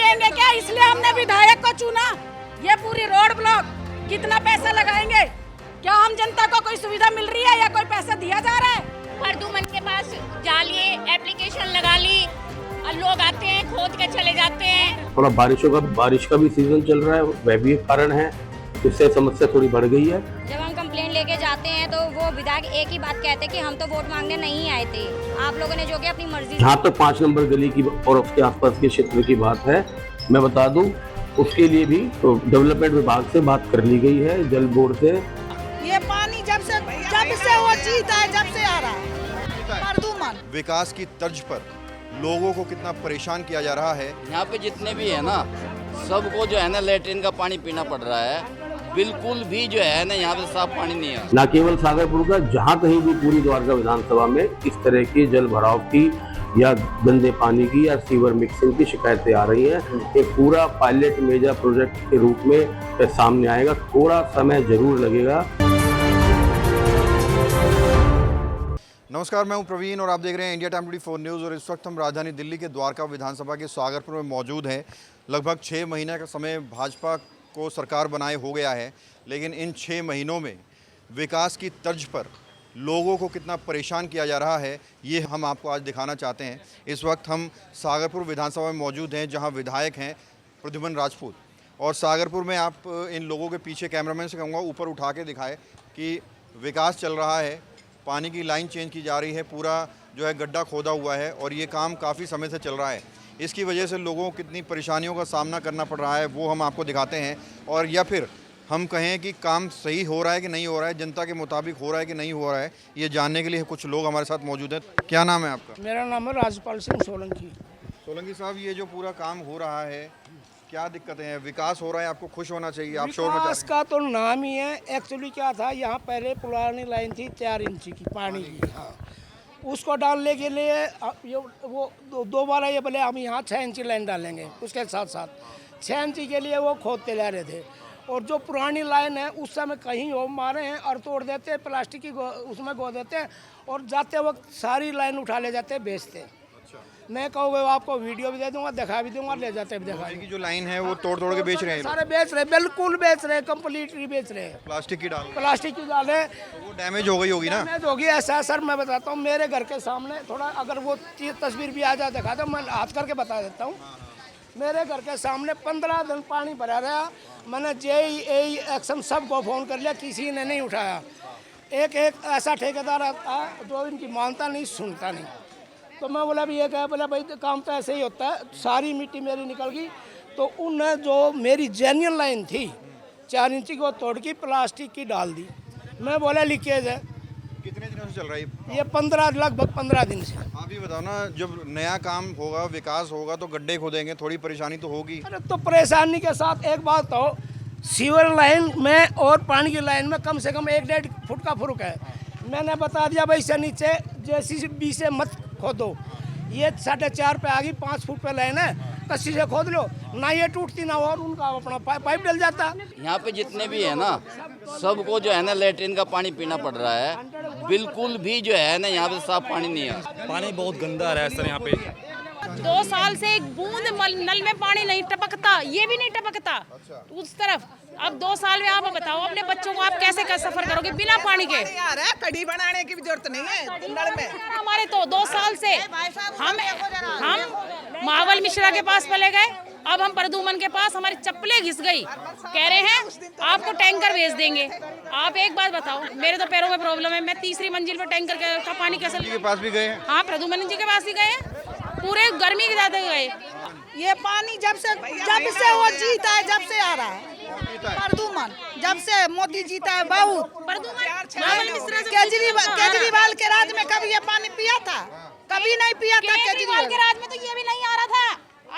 देंगे क्या? इसलिए हमने विधायक को चुना। ये पूरी रोड ब्लॉक कितना पैसा लगाएंगे? क्या हम जनता को कोई सुविधा मिल रही है या कोई पैसा दिया जा रहा है? प्रदुमन के पास जालिए, एप्लीकेशन लगा ली और लोग आते हैं, खोद के चले जाते हैं। थोड़ा बारिश का भी सीजन चल रहा है, वह भी एक कारण है, इससे समस्या थोड़ी बढ़ गई है। जब हम कंप्लेंट लेके जाते हैं तो वो विधायक एक ही बात कहते हैं कि हम तो वोट मांगने नहीं आए थे, आप लोगों ने जो कि अपनी मर्जी। जहाँ तक 5 नंबर गली की और उसके आसपास के क्षेत्र की बात है, मैं बता दूं उसके लिए भी तो डेवलपमेंट विभाग से बात कर ली गई है, जल बोर्ड से। ये पानी जब से वो जीता है, जब से आ रहा है प्रदुमन। विकास की तर्ज पर लोगों को कितना परेशान किया जा रहा है। यहाँ पे जितने भी है ना, सबको जो है ना लेटरिन का पानी पीना पड़ रहा है। बिल्कुल भी जो है ना यहाँ पे साफ पानी नहीं है। न केवल सागरपुर का, जहाँ कहीं भी पूरी द्वारका विधानसभा में इस तरह की जल भराव की या गंदे पानी की या सीवर मिक्सिंग की शिकायतें आ रही हैं। एक पूरा पायलट मेगा प्रोजेक्ट के रूप में सामने आएगा, थोड़ा समय जरूर लगेगा। नमस्कार, मैं हूं प्रवीण और आप देख रहे हैं इंडिया टाइम 24 न्यूज़। और इस वक्त हम राजधानी दिल्ली के द्वारका विधानसभा के सागरपुर में मौजूद हैं। लगभग 6 महीने का समय भाजपा को सरकार बनाए हो गया है, लेकिन इन 6 महीनों में विकास की तर्ज पर लोगों को कितना परेशान किया जा रहा है, ये हम आपको आज दिखाना चाहते हैं। इस वक्त हम सागरपुर विधानसभा में मौजूद हैं, जहाँ विधायक हैं प्रद्युमन राजपूत। और सागरपुर में आप इन लोगों के पीछे कैमरामैन से कहूँगा ऊपर उठा के दिखाए कि विकास चल रहा है, पानी की लाइन चेंज की जा रही है, पूरा जो है गड्ढा खोदा हुआ है और ये काम काफ़ी समय से चल रहा है। इसकी वजह से लोगों को कितनी परेशानियों का सामना करना पड़ रहा है वो हम आपको दिखाते हैं। और या फिर हम कहें कि काम सही हो रहा है कि नहीं हो रहा है, जनता के मुताबिक हो रहा है कि नहीं हो रहा है, ये जानने के लिए कुछ लोग हमारे साथ मौजूद हैं। क्या नाम है आपका? मेरा नाम है राजपाल सिंह सोलंकी। सोलंकी साहब, ये जो पूरा काम हो रहा है, क्या दिक्कतें हैं? विकास हो रहा है, आपको खुश होना चाहिए, आप शोर मचा विकास का तो नाम ही है। एक्चुअली क्या था, यहाँ पहले पुरानी लाइन थी 4 इंच की पानी की, हाँ, उसको डालने के लिए वो दोबारा ये बोले हम यहाँ 6 इंच की लाइन डालेंगे। उसके साथ साथ 6 इंच के लिए वो खोदते जा रहे थे। और जो पुरानी लाइन है उस समय कहीं हो मारे हैं और तोड़ देते हैं, प्लास्टिक की उसमें गो देते हैं और जाते वक्त सारी लाइन उठा ले जाते हैं, बेचते हैं। मैं कहूँगा आपको वीडियो भी दे दूंगा, दिखा भी दूंगा, ले जाते भी दिखा। की जो लाइन है वो तोड़ तोड़ के बेच रहे हैं, सारे बेच रहे, बिल्कुल बेच रहे, कम्प्लीटली बेच रहे हैं। प्लास्टिक की प्लास्टिक की डाले तो वो डैमेज हो गई होगी ना? डैमेज होगी। ऐसा है सर, मैं बताता हूँ, मेरे घर के सामने थोड़ा अगर वो तस्वीर भी आ जाए दिखा दो, मैं हाथ करके बता देता हूँ। मेरे घर के सामने 15 दिन पानी भरा रहा। मैंने JE एक्शन सबको फ़ोन कर लिया, किसी ने नहीं उठाया। एक ऐसा ठेकेदार आता जो इनकी मानता नहीं, सुनता नहीं। तो मैं बोला भी ये क्या, बोला भाई काम तो ऐसे ही होता है। सारी मिट्टी मेरी निकल गई। तो उनने जो मेरी जेन्युइन लाइन थी 4 इंच की, वो तोड़ के प्लास्टिक की डाल दी। मैं बोला लीकेज है। कितने दिनों से चल रहा है ये 15 लगभग 15 दिन से। आप ही बताओ ना, जब नया काम होगा, विकास होगा तो गड्ढे खोदेंगे, थोड़ी परेशानी तो होगी। अरे तो परेशानी के साथ एक बात तो, सीवर लाइन में और पानी की लाइन में कम से कम 1-1.5 फुट का फर्क है। मैंने बता दिया भाई से नीचे JCB से मत खोदो। ये 4.5 पे आ गई, 5 फुट पे लाइन है, कस्सी से खोद लो ना, ये टूटती ना और उनका अपना पाइप डल जाता। यहाँ पे जितने भी है ना, सबको जो है ना लेटरिन का पानी पीना पड़ रहा है। बिल्कुल भी जो है ना यहाँ पे साफ पानी नहीं है। पानी बहुत गंदा आ रहा है सर यहाँ पे। 2 साल से एक बूंद नल में पानी नहीं टपकता, ये भी नहीं टपकता उस तरफ। अब 2 साल में आप बताओ अपने बच्चों को आप कैसे सफर करोगे बिना पानी के? कड़ी बनाने की भी जरूरत नहीं है नल में। हमारे तो 2 साल से हम मावल मिश्रा के पास पले गए, अब हम प्रदुमन के पास, हमारी चप्पलें घिस गई। कह रहे हैं आपको टैंकर भेज देंगे। आप एक बात बताओ, मेरे तो पैरों में प्रॉब्लम है, मैं 3री मंजिल पर टैंकर का पानी कैसे? के पास भी गए हैं? हाँ, प्रदुमन जी के पास ही गए, पूरे गर्मी के ज्यादा गए। ये पानी जब से वो जीता है, जब से आ रहा है प्रदुमन, जब से मोदी जीता है बहुत। केजरीवाल के राज में कभी ये पानी पिया था? कभी नहीं पिया था। केजरीवाल के राज में तो ये भी नहीं आ रहा था।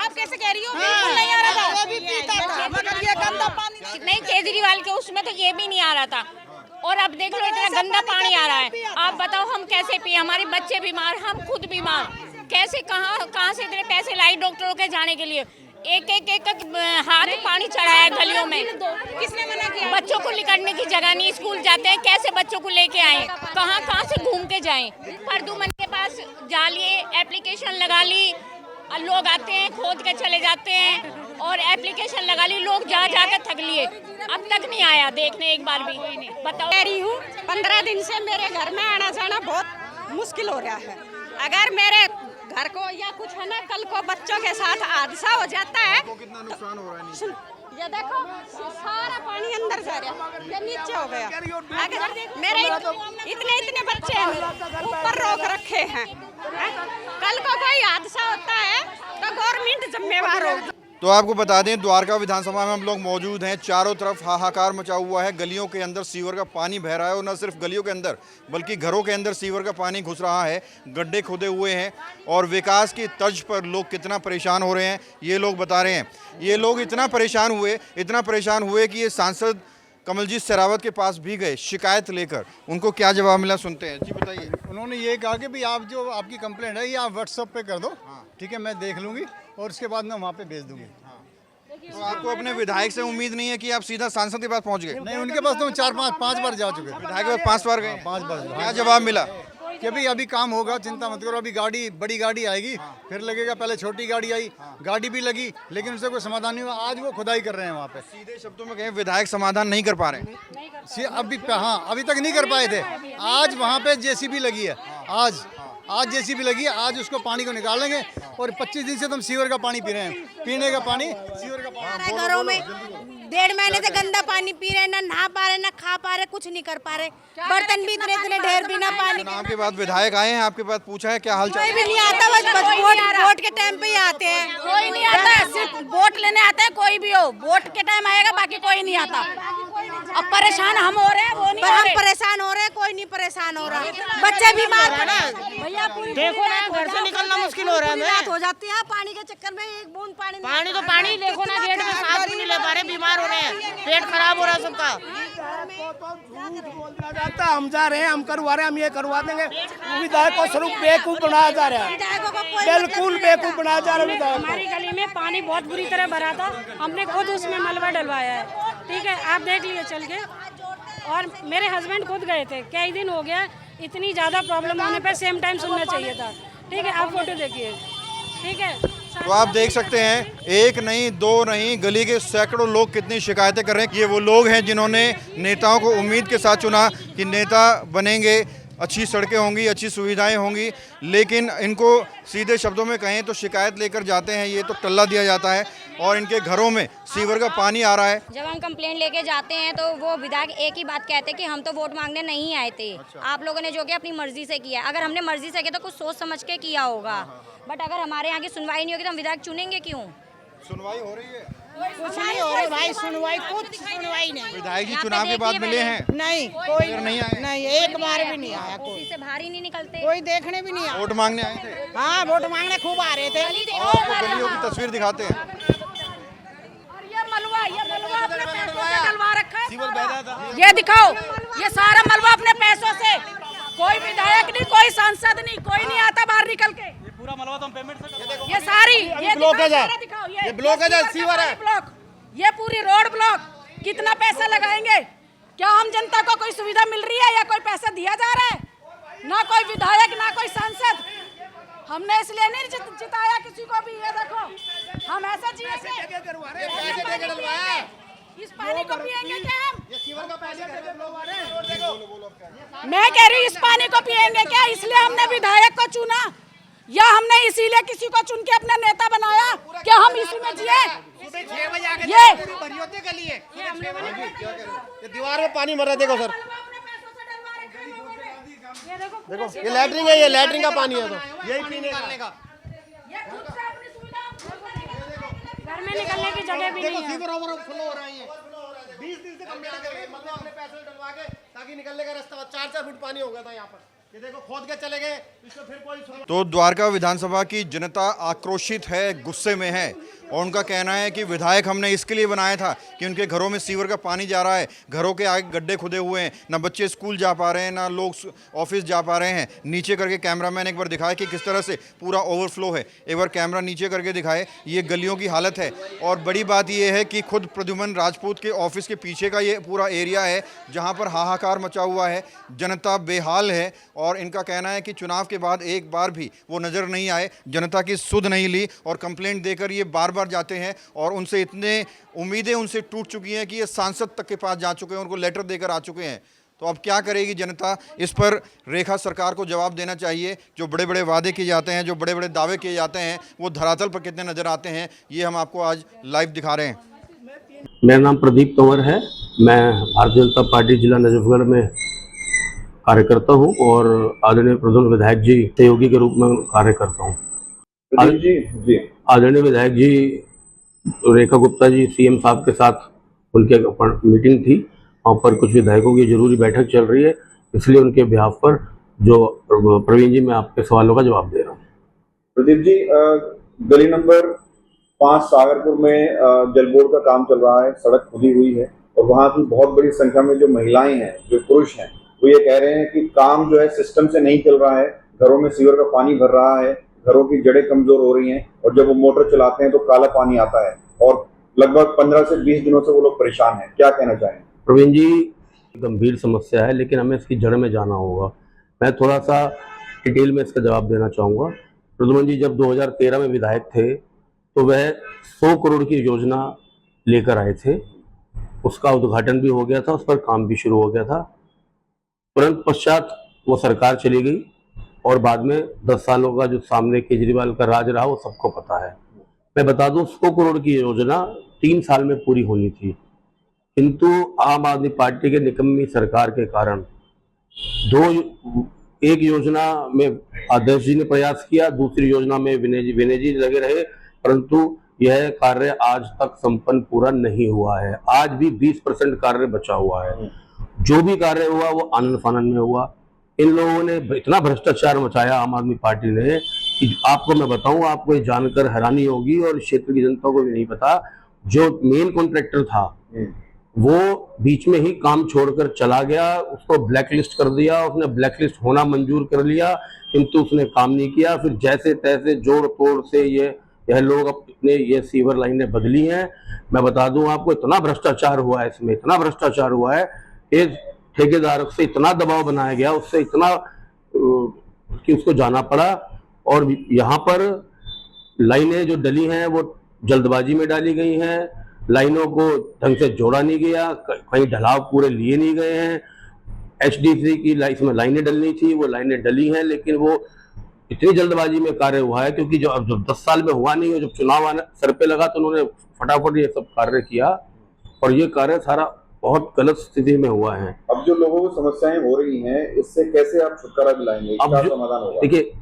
आप कैसे कह रही हो? बिल्कुल नहीं आ रहा था। वो भी पीता था, मगर ये गंदा पानी नहीं, केजरीवाल के उसमें तो ये भी नहीं आ रहा था। और अब देख लो इतना गंदा पानी आ रहा है। आप बताओ हम कैसे पिए? हमारे बच्चे बीमार, हम खुद बीमार, कैसे कहाँ से इतने पैसे लाई डॉक्टरों के जाने के लिए? एक हाथ पानी चढ़ा है गलियों में। किसने मना किया? बच्चों को निकलने की जगह नहीं, स्कूल जाते हैं, कैसे बच्चों को लेके आए? कहाँ से घूम के जाएं? प्रदुमन के पास जालिए, एप्लीकेशन लगा ली और लोग आते हैं, खोद के चले जाते हैं। और एप्लीकेशन लगा ली, लोग जा जाकर थक लिए, अब तक नहीं आया देखने एक बार भी। बताओ, कह रही हूँ 15 दिन से मेरे घर में आना जाना बहुत मुश्किल हो रहा है। अगर मेरे घर को या कुछ है ना, कल को बच्चों के साथ हादसा हो जाता है तो कितना नुकसान हो रहा है? ये देखो सारा पानी अंदर जा रहा है, ये नीचे हो गया। अगर मेरे इतने बच्चे हैं, ऊपर रोक रखे हैं, कल को कोई हादसा होता है तो गवर्नमेंट जिम्मेवार होगी। तो आपको बता दें, द्वारका विधानसभा में हम लोग मौजूद हैं। चारों तरफ हाहाकार मचा हुआ है। गलियों के अंदर सीवर का पानी बह रहा है और न सिर्फ गलियों के अंदर बल्कि घरों के अंदर सीवर का पानी घुस रहा है। गड्ढे खोदे हुए हैं और विकास की तर्ज पर लोग कितना परेशान हो रहे हैं ये लोग बता रहे हैं। ये लोग इतना परेशान हुए कि ये सांसद कमलजीत शेरावत के पास भी गए शिकायत लेकर। उनको क्या जवाब मिला सुनते हैं। जी बताइए। उन्होंने ये कहा कि भाई आप जो आपकी कंप्लेंट है ये आप व्हाट्सएप पे कर दो, ठीक है, मैं देख लूंगी और उसके बाद मैं वहाँ पे भेज दूंगी। तो आपको अपने विधायक से उम्मीद नहीं है कि आप सीधा सांसद के पास पहुंच गए? नहीं, उनके पास तो 4-5 बार जा चुके। विधायक के पास 5 बार गए? 5 बार। क्या जवाब मिला? कि भाई अभी काम होगा, चिंता मत करो, अभी गाड़ी बड़ी गाड़ी आएगी, फिर लगेगा। पहले छोटी गाड़ी आई, गाड़ी भी लगी, लेकिन उससे कोई समाधान नहीं हुआ। आज वो खुदाई कर रहे हैं वहाँ पे। सीधे शब्दों में कहें, विधायक समाधान नहीं कर पा रहे। अभी तक नहीं कर पाए थे। आज वहाँ पे जेसीबी लगी है, आज जेसीबी लगी है, आज उसको पानी को निकालेंगे। और 25 दिन से तुम सीवर का पानी पी रहे हैं, पीने का पानी, सीवर का पानी। घरों में 1.5 महीने से गंदा पानी पी रहे, ना नहा पा रहे, ना खा पा रहे, कुछ नहीं कर पा रहे। बर्तन भी इतने ढेर बिना पानी। चुनाव के बाद विधायक आए हैं आपके पास, पूछा है क्या हाल चाल? कोई भी नहीं आता, बस वोट के टाइम पे ही आते हैं। कोई नहीं आता, सिर्फ वोट लेने आते हैं। कोई भी हो, वोट के टाइम आएगा, बाकी कोई नहीं आता। अब परेशान हम हो रहे हैं, वो नहीं, हम परेशान हो रहे हैं, कोई नहीं परेशान हो रहा। बच्चे बीमार भैया, पूरी देखो ना, घर से निकलना मुश्किल हो रहा है। हो जाती है पानी के चक्कर में, एक बूंद पानी तो पानी देखो ना, गेट में सांस भी नहीं ले पा रहे, बीमार हो रहे हैं, पेट खराब हो रहा है सबका। जाता हम जा रहे हैं, हम करवा रहे हैं, हम ये करवा देंगे। विधायक को स्वरूप बेवकूफ बनाया जा रहा है, बिल्कुल बेवकूफ बनाया जा रहा है विधायक। हमारी गली में पानी बहुत बुरी तरह भरा था, हमने खुद उसमें मलबा डलवाया है, ठीक है, आप देख लिए चल के। और मेरे हस्बैंड खुद गए थे, कई दिन हो गया। इतनी ज़्यादा प्रॉब्लम होने पे सेम टाइम सुनना चाहिए था, ठीक है। आप फोटो देखिए, ठीक है। तो आप देख सकते हैं, एक नहीं दो नहीं, गली के सैकड़ों लोग कितनी शिकायतें कर रहे हैं। ये वो लोग हैं जिन्होंने नेताओं को उम्मीद के साथ चुना कि नेता बनेंगे, अच्छी सड़कें होंगी, अच्छी सुविधाएं होंगी, लेकिन इनको सीधे शब्दों में कहें तो शिकायत लेकर जाते हैं ये तो टल्ला दिया जाता है और इनके घरों में सीवर का पानी आ रहा है। जब हम कंप्लेंट लेके जाते हैं तो वो विधायक एक ही बात कहते हैं कि हम तो वोट मांगने नहीं आए थे। आप लोगों ने जो कि अपनी मर्जी से किया, अगर हमने मर्जी से किया तो कुछ सोच समझ के किया होगा। बट अगर हमारे यहाँ की सुनवाई नहीं होगी तो हम विधायक चुनेंगे क्यों? सुनवाई हो रही है? कुछ नहीं हो रही भाई, कुछ सुनवाई नहीं। विधायक जी चुनाव के बाद मिले हैं? नहीं, कोई नहीं आए? नहीं, एक बार भी नहीं आया कोई। से बाहर ही नहीं निकलते, कोई देखने भी नहीं आया। वोट मांगने आए थे? हाँ, वोट मांगने खूब आ रहे थे। आपको गलियों की तस्वीर दिखाते हैं। ये मलबा अपने पैसों से डलवा रखा है, ये दिखाओ, ये सारा मलबा अपने पैसों से। कोई विधायक नहीं, कोई सांसद नहीं, कोई नहीं आता बाहर निकल के। पूरा मलबा तो हम पेमेंट से ये सारी ये ब्लॉकेज है, दिखाओ, ये ब्लॉकेज है, सीवर है ब्लॉक, ये पूरी रोड ब्लॉक। कितना पैसा लगाएंगे? क्या हम जनता को कोई सुविधा मिल रही है या कोई पैसा दिया जा रहा है? ना कोई विधायक, ना कोई सांसद। हमने इसलिए नहीं जिताया किसी को भी। ये देखो, हम ऐसे जिएंगे, इस पानी को पिएंगे क्या हम? मैं कह रही हूँ, इस पानी को पिएंगे क्या? इसलिए हमने विधायक को चुना, या हमने इसीलिए किसी को चुन के अपना नेता बनाया क्या हम इसी में जिए? ये दीवार में पानी भरा, देखो सर, देखो ये लैट्रिन है, ये लैट्रिन का पानी है, तो यही पीने का। घर में निकलने की जगह भी नहीं है। सीवर ओवरफ्लो हो रहा है, 20 दिन से कंप्लेंट कर रहे हैं, मतलब अपने पैसे डलवा के ताकि निकलने का रास्ता। 4-4 फुट पानी हो गया था यहाँ पर, ये देखो खोद के चले गए, इसको फिर कोई। तो द्वारका विधानसभा की जनता आक्रोशित है, गुस्से में है और उनका कहना है कि विधायक हमने इसके लिए बनाया था कि उनके घरों में सीवर का पानी जा रहा है, घरों के आगे गड्ढे खुदे हुए हैं, ना बच्चे स्कूल जा पा रहे हैं, ना लोग ऑफिस जा पा रहे हैं। नीचे करके कैमरामैन एक बार दिखाए कि किस तरह से पूरा ओवरफ्लो है, एक बार कैमरा नीचे करके दिखाए, ये गलियों की हालत है। और बड़ी बात ये है कि खुद प्रद्युमन राजपूत के ऑफिस के पीछे का ये पूरा एरिया है जहाँ पर हाहाकार मचा हुआ है, जनता बेहाल है और इनका कहना है कि चुनाव के बाद एक बार भी वो नज़र नहीं आए, जनता की सुध नहीं ली और कंप्लेंट देकर ये बार बार जाते हैं और उनसे इतने उम्मीदें उनसे टूट चुकी हैं कि ये सांसद तक के पास जा चुके हैं, उनको लेटर देकर आ चुके हैं। तो अब क्या करेगी जनता, इस पर रेखा सरकार को जवाब देना चाहिए। जो बड़े बड़े वादे किए जाते हैं, जो बड़े बड़े दावे किए जाते हैं, वो धरातल पर कितने नज़र आते हैं, ये हम आपको आज लाइव दिखा रहे हैं। मेरा नाम प्रदीप तंवर है। मैं भारतीय जनता पार्टी जिला नजफगढ़ में कार्य करता हूं और आदरणीय प्रधान विधायक जी सहयोगी के रूप में कार्य करता हूं। आदरणीय विधायक जी रेखा गुप्ता जी सीएम साहब के साथ उनके मीटिंग थी, वहाँ पर कुछ विधायकों की जरूरी बैठक चल रही है, इसलिए उनके बिहाफ पर जो प्रवीण जी मैं आपके सवालों का जवाब दे रहा हूँ। प्रदीप जी, गली नंबर 5 सागरपुर में जल बोर्ड का काम चल रहा है, सड़क खुदी हुई है और वहाँ की बहुत बड़ी संख्या में जो महिलाएं हैं, जो पुरुष हैं, वो ये कह रहे हैं कि काम जो है सिस्टम से नहीं चल रहा है, घरों में सीवर का पानी भर रहा है, घरों की जड़ें कमजोर हो रही हैं और जब वो मोटर चलाते हैं तो काला पानी आता है और लगभग 15 से 20 दिनों से वो लोग परेशान हैं। क्या कहना चाहेंगे? प्रवीण जी, गंभीर समस्या है, लेकिन हमें इसकी जड़ में जाना होगा। मैं थोड़ा सा डिटेल में इसका जवाब देना चाहूँगा। प्रद्युमन जी जब 2013 में विधायक थे तो वह 100 करोड़ की योजना लेकर आए थे, उसका उद्घाटन भी हो गया था, उस पर काम भी शुरू हो गया था। तुरंत पश्चात वो सरकार चली गई और बाद में 10 सालों का जो सामने केजरीवाल का राज रहा वो सबको पता है। मैं बता दूं, 100 करोड़ की योजना 3 साल में पूरी होनी थी, किंतु आम आदमी पार्टी के निकम्मी सरकार के कारण एक योजना में आदर्श जी ने प्रयास किया, दूसरी योजना में विनय जी लगे रहे, परंतु यह कार्य आज तक संपन्न पूरा नहीं हुआ है। आज भी 20% कार्य बचा हुआ है। जो भी कार्य हुआ वो आनंद फानंद में हुआ। इन लोगों ने इतना भ्रष्टाचार मचाया आम आदमी पार्टी ने कि आपको मैं बताऊं, आपको ये जानकर हैरानी होगी और क्षेत्र की जनता को भी नहीं पता। जो मेन कॉन्ट्रैक्टर था वो बीच में ही काम छोड़कर चला गया, उसको ब्लैकलिस्ट कर दिया, उसने ब्लैकलिस्ट होना मंजूर कर लिया, किंतु उसने काम नहीं किया। फिर जैसे तैसे जोड़ तोड़ से यह लोग अपने ये सीवर लाइनें बदली हैं। मैं बता दूं आपको, इतना भ्रष्टाचार हुआ है इसमें, इतना भ्रष्टाचार हुआ है कि ठेकेदार से इतना दबाव बनाया गया, उससे इतना कि उसको जाना पड़ा। और यहाँ पर लाइनें जो डली हैं वो जल्दबाजी में डाली गई हैं, लाइनों को ढंग से जोड़ा नहीं गया, कहीं ढलाव पूरे लिए नहीं गए हैं। HDC की इसमें लाइनें डलनी थी, वो लाइनें डली हैं, लेकिन वो इतनी जल्दबाजी में कार्य हुआ है क्योंकि जब 10 साल में हुआ नहीं हो, जब चुनाव सर पे लगा तो उन्होंने फटाफट ये सब कार्य किया और ये कार्य सारा बहुत गलत स्थिति में हुआ है। अब जो लोगों को समस्याएं हो रही हैं, इससे कैसे आप छुटकारा दिलाएंगे? क्या समाधान होगा? देखिए,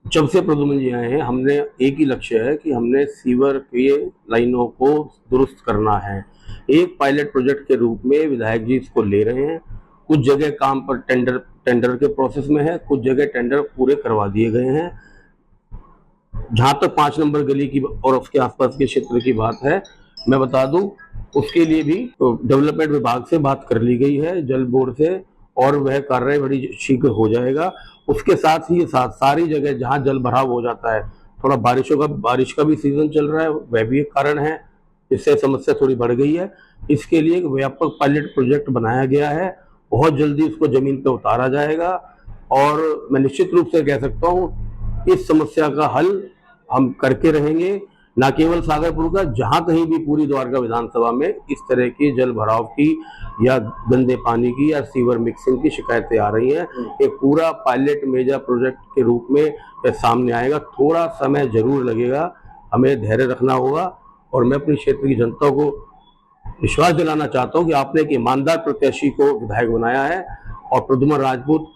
जब से प्रद्युमन जी आए हैं, हमने एक ही लक्ष्य है कि हमने सीवर के लाइनों को दुरुस्त करना है। एक पायलट प्रोजेक्ट के रूप में विधायक जी इसको ले रहे हैं। कुछ जगह काम पर टेंडर के प्रोसेस में है, कुछ जगह टेंडर पूरे करवा दिए गए हैं। जहां तक 5 नंबर गली की और उसके आसपास के क्षेत्र की बात है, मैं बता दूं, उसके लिए भी डेवलपमेंट विभाग से बात कर ली गई है, जल बोर्ड से, और वह कार्य बड़ी शीघ्र हो जाएगा। उसके साथ ही सारी जगह जहां जल भराव हो जाता है, थोड़ा बारिश का भी सीजन चल रहा है, वह भी एक कारण है, इससे समस्या थोड़ी बढ़ गई है। इसके लिए एक व्यापक पायलट प्रोजेक्ट बनाया गया है, बहुत जल्दी उसको जमीन पे उतारा जाएगा और मैं निश्चित रूप से कह सकता हूँ इस समस्या का हल हम करके रहेंगे। न केवल सागरपुर का, जहाँ कहीं भी पूरी द्वारका विधानसभा में इस तरह की जल भराव की या गंदे पानी की या सीवर मिक्सिंग की शिकायतें आ रही हैं, एक पूरा पायलट मेजा प्रोजेक्ट के रूप में यह सामने आएगा। थोड़ा समय जरूर लगेगा, हमें धैर्य रखना होगा और मैं अपने क्षेत्र की जनता को विश्वास दिलाना चाहता हूं कि आपने एक ईमानदार प्रत्याशी को विधायक बनाया है और प्रद्युमन राजपूत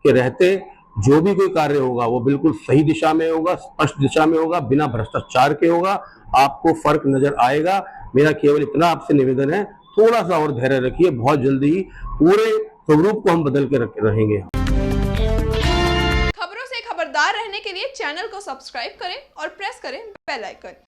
के रहते जो भी कोई कार्य होगा वो बिल्कुल सही दिशा में होगा, स्पष्ट दिशा में होगा, बिना भ्रष्टाचार के होगा। आपको फर्क नजर आएगा। मेरा केवल इतना आपसे निवेदन है, थोड़ा सा और धैर्य रखिए, बहुत जल्दी ही पूरे स्वरूप को हम बदल के रहेंगे। खबरों से खबरदार रहने के लिए चैनल को सब्सक्राइब करें और प्रेस करें बेल आइकन।